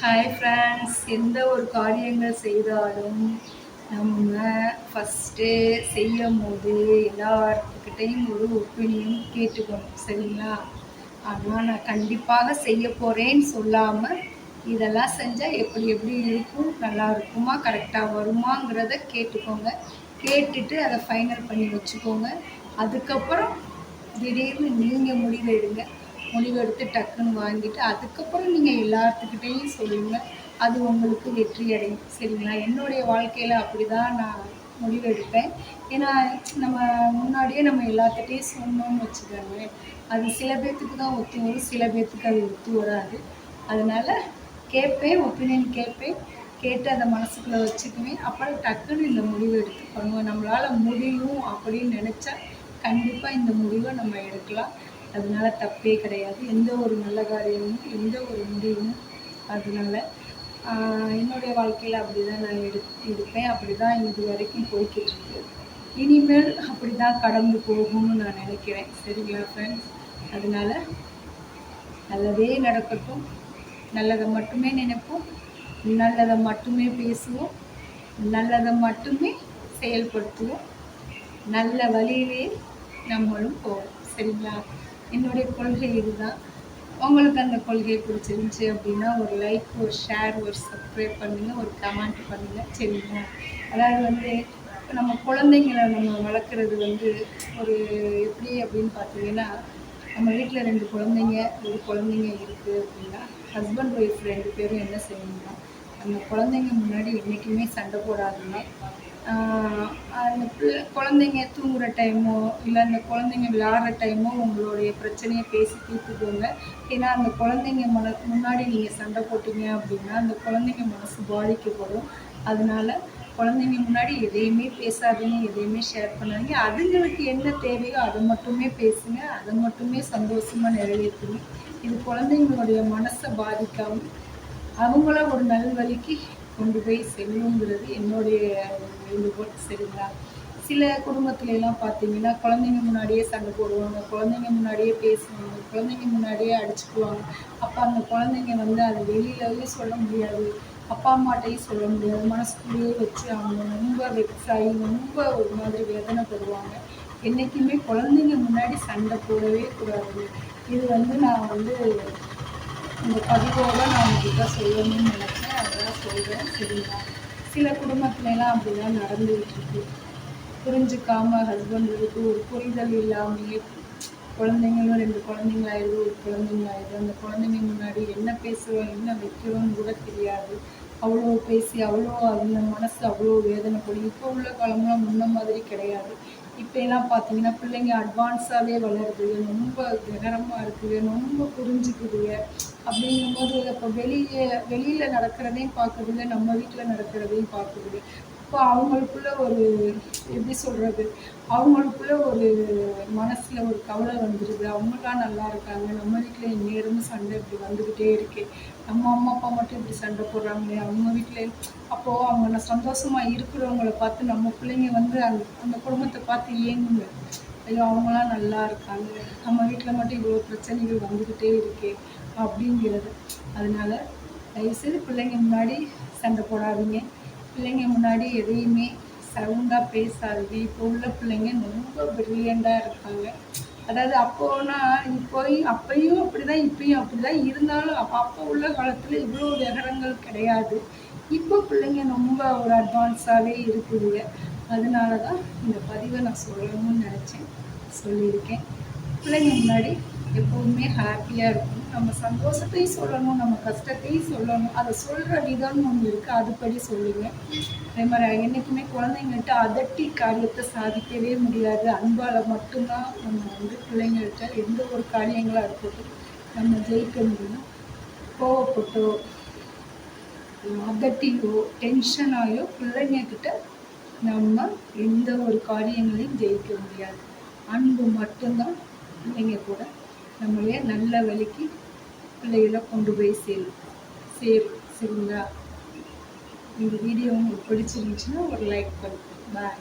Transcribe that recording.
Hi friends, எந்த ஒரு காரியங்கள் செய்தாலும் நம்ம ஃபஸ்ட்டு செய்யும் போது எல்லாத்துக்கிட்டையும் ஒரு ஒப்பீனியன் கேட்டுக்கணும், சரிங்களா? ஆனால் நான் கண்டிப்பாக செய்ய போகிறேன்னு சொல்லாமல் இதெல்லாம் செஞ்சால் எப்படி எப்படி இருக்கும், நல்லா இருக்குமா, கரெக்டாக வருமாங்கிறத கேட்டுக்கோங்க. கேட்டுட்டு அதை ஃபைனல் பண்ணி வச்சுக்கோங்க. அதுக்கப்புறம் திடீர்னு நீங்கள் முடிவு எடுங்க. முடிவெடுத்து டக்குன்னு வாங்கிட்டு அதுக்கப்புறம் நீங்கள் எல்லாத்துக்கிட்டையும் சொல்லுங்கள். அது உங்களுக்கு வெற்றி அடையும், சரிங்களா? என்னுடைய வாழ்க்கையில் அப்படி தான் நான் முடிவெடுப்பேன். ஏன்னா நம்ம முன்னாடியே நம்ம எல்லாத்துட்டையும் சொன்னோம்னு வச்சுக்கோங்களேன், அது சில பேர்த்துக்கு தான் ஒத்து வரும், சில பேர்த்துக்கு அது ஒத்து வராது. அதனால் கேட்பேன், ஒப்பீனியன் கேட்பேன், கேட்டு அதை மனசுக்குள்ளே வச்சுக்குவேன். அப்புறம் டக்குன்னு இந்த முடிவு எடுத்து பண்ணுவேன். நம்மளால் முடியும் அப்படின்னு நினச்சா கண்டிப்பாக இந்த முடிவை நம்ம எடுக்கலாம். அதனால தப்பே கிடையாது. எந்த ஒரு நல்ல காரியமும் எந்த ஒரு முடிவும் அதனால என்னுடைய வாழ்க்கையில் அப்படி தான் நான் எடுப்பேன். அப்படி தான் இது வரைக்கும் போய்கிட்டுருக்கு. இனிமேல் அப்படி தான் கடந்து போகும்னு நான் நினைக்கிறேன், சரிங்களா ஃப்ரெண்ட்ஸ்? அதனால நல்லதே நடக்கட்டும், நல்லதை மட்டுமே நினைப்போம், நல்லதை மட்டுமே பேசுவோம், நல்லதை மட்டுமே செயல்படுத்துவோம், நல்ல வழியிலே நம்மளும் போவோம், சரிங்களா? என்னுடைய கொள்கை இதுதான். உங்களுக்கு அந்த கொள்கை பிடிச்சிருந்துச்சி அப்படின்னா ஒரு லைக், ஒரு ஷேர், ஒரு சப்ஸ்கிரைப் பண்ணுங்கள், ஒரு கமெண்ட் பண்ணுங்கள், சரிங்களா? அதாவது வந்து இப்போ நம்ம குழந்தைங்களை நம்ம வளர்க்குறது வந்து ஒரு எப்படி அப்படின்னு பார்த்தீங்கன்னா, நம்ம வீட்டில் 2 குழந்தைங்க, ஒரு குழந்தைங்க இருக்குது அப்படின்னா ஹஸ்பண்ட் ஒய்ஃப் 2 பேரும் என்ன செய்யணும்னா, அந்த குழந்தைங்க முன்னாடி என்றைக்குமே சண்டை போடாதுங்க. அந்த குழந்தைங்க தூங்குகிற டைமோ இல்லை அந்த குழந்தைங்க விளையாடுற டைமோ உங்களுடைய பிரச்சனையை பேசி தீர்த்துக்கோங்க. ஏன்னா அந்த குழந்தைங்க முன்னாடி நீங்கள் சண்டை போட்டீங்க அப்படின்னா அந்த குழந்தைங்க மனசு பாதிக்கப்படும். அதனால குழந்தைங்க முன்னாடி எதையுமே பேசாதீங்க, எதையுமே ஷேர் பண்ணாதீங்க. அதுங்களுக்கு என்ன தேவையோ அதை மட்டுமே பேசுங்க, அதை மட்டுமே சந்தோஷமாக நிறைவேற்றுங்க. இது குழந்தைங்களுடைய மனசை பாதிக்காமல் அவங்கள ஒரு நல்வழிக்கு கொண்டு போய் செல்லுங்கிறது என்னுடைய வேண்டுகோள், சரிங்களா? சில குடும்பத்துலலாம் பார்த்தீங்கன்னா குழந்தைங்க முன்னாடியே சண்டை போடுவாங்க, குழந்தைங்க முன்னாடியே பேசுவாங்க, குழந்தைங்க முன்னாடியே அடிச்சுக்குவாங்க. அப்போ அந்த குழந்தைங்க வந்து அதை வெளியிலவே சொல்ல முடியாது, அப்பா அம்மாட்டையும் சொல்ல முடியாது, மனசுக்குள்ளேயே வச்சு அவங்க ரொம்ப வெக்ஸ் ஆகி ரொம்ப ஒரு மாதிரி வேதனைப்படுவாங்க. என்றைக்குமே குழந்தைங்க முன்னாடி சண்டை போடவே கூடாது. இது வந்து நான் வந்து இந்த பதிவோடு நான் உங்கள்கிட்ட சொல்லணும்னு நினச்சேன், அதெல்லாம் சொல்கிறேன், சரிங்களா? சில குடும்பத்துலலாம் அப்படி தான் நடந்துகிட்ருக்கு. புரிஞ்சுக்காமல் ஹஸ்பண்டுக்கு ஒரு புரிதல் இல்லாமலே குழந்தைங்களும் 2 குழந்தைங்களாயிடுது, ஒரு குழந்தைங்களாயிடுது. அந்த குழந்தைங்க முன்னாடி என்ன பேசுகிறோம் என்ன வைக்கிறோன்னு கூட தெரியாது. அவ்வளோ பேசி அவ்வளோ அந்த மனசு அவ்வளோ வேதனைப்படும். இப்போ உள்ள காலம்லாம் முன்ன மாதிரி கிடையாது. இப்போலாம் பார்த்தீங்கன்னா பிள்ளைங்க அட்வான்ஸாகவே வளருது, ரொம்ப விவரமாக இருக்குது, ரொம்ப புரிஞ்சுக்குதுங்க. அப்படிங்கும்போது அப்போ வெளியில் நடக்கிறதையும் பார்க்குதுங்க, நம்ம வீட்டில் நடக்கிறதையும் பார்க்குதுங்க. இப்போ அவங்களுக்குள்ள ஒரு எப்படி சொல்கிறது, அவங்களுக்குள்ள ஒரு மனசில் ஒரு கவலை வந்துடுது. அவங்களாம் நல்லா இருக்காங்க, நம்ம வீட்டில் எந்நேரமும் சண்டை இப்படி வந்துக்கிட்டே இருக்கு, நம்ம அம்மா அப்பா மட்டும் இப்படி சண்டை போடுறாங்களே அவங்க வீட்டில். அப்போது அவங்க சந்தோஷமாக இருக்கிறவங்கள பார்த்து நம்ம பிள்ளைங்க வந்து அந்த குடும்பத்தை பார்த்து ஏங்குங்க. ஐயோ அவங்களாம் நல்லா இருக்காங்க, நம்ம வீட்டில் மட்டும் இவ்வளோ பிரச்சனைகள் வந்துக்கிட்டே இருக்கே அப்படிங்கிறது. அதனால் தயவுசெய்து பிள்ளைங்க முன்னாடி சண்டை போடாதீங்க, பிள்ளைங்க முன்னாடி எதையுமே சவுண்டாக பேசாதீங்க. இப்போ உள்ள பிள்ளைங்க ரொம்ப ப்ரில்லியண்ட்டாக இருக்காங்க. அதாவது அப்போனா அப்பையும் அப்படி தான், இப்பயும் அப்படி தான் இருந்தாலும் அப்போ உள்ள காலத்தில் இவ்வளோ விவரங்கள் கிடையாது. இப்போ பிள்ளைங்க ரொம்ப ஒரு அட்வான்ஸாகவே இருக்குதுங்க. அதனால தான் இந்த பதிவை நான் சொல்லணும்னு நினச்சேன், சொல்லியிருக்கேன். பிள்ளைங்க முன்னாடி எப்போவுமே ஹாப்பியாக இருக்கணும், நம்ம சந்தோஷத்தையும் சொல்லணும், நம்ம கஷ்டத்தையும் சொல்லணும். அதை சொல்கிற விதம்னு ஒன்று இருக்குது, அதுபடி சொல்லுங்கள். அதே மாதிரி என்றைக்குமே குழந்தைங்கள்ட்ட அதட்டி காரியத்தை சாதிக்கவே முடியாது. அன்பால் மட்டும்தான் நம்ம வந்து பிள்ளைங்கள்ட்ட எந்த ஒரு காரியங்களாக இருக்கட்டும் நம்ம ஜெயிக்க முடியும். கோவப்பட்டோ அதட்டியோ டென்ஷனாயோ பிள்ளைங்கக்கிட்ட நம்ம எந்த ஒரு காரியங்களையும் ஜெயிக்க முடியாது. அன்பு மட்டும்தான் பிள்ளைங்க கூட நம்மளைய நல்ல வழிக்கு பிள்ளைகளை கொண்டு போய் சேரும், சரிங்களா? இந்த வீடியோ உங்களுக்கு பிடிச்சிருந்துச்சுன்னா ஒரு லைக் பண்ணுங்க. பாய்.